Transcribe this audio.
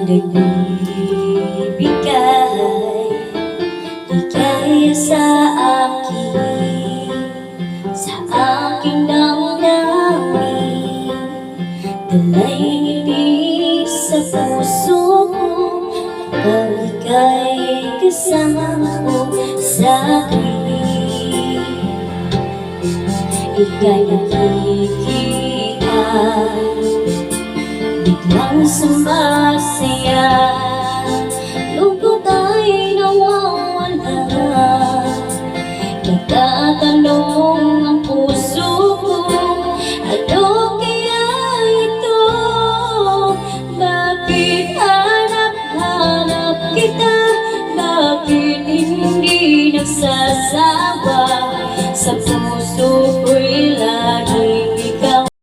nagbibigay ligaya sa akin, sa aking damdamin. Dala'y ngiti sa puso ko pag ika'y kasama ko sa tuwing ika'y nakikita, biglang sumasaya, lungkot ay nawawala. Nagtatanong ang puso ko, ano kaya ito? Bakit hanap-hanap kita? Bakit hindi nagsasawa sa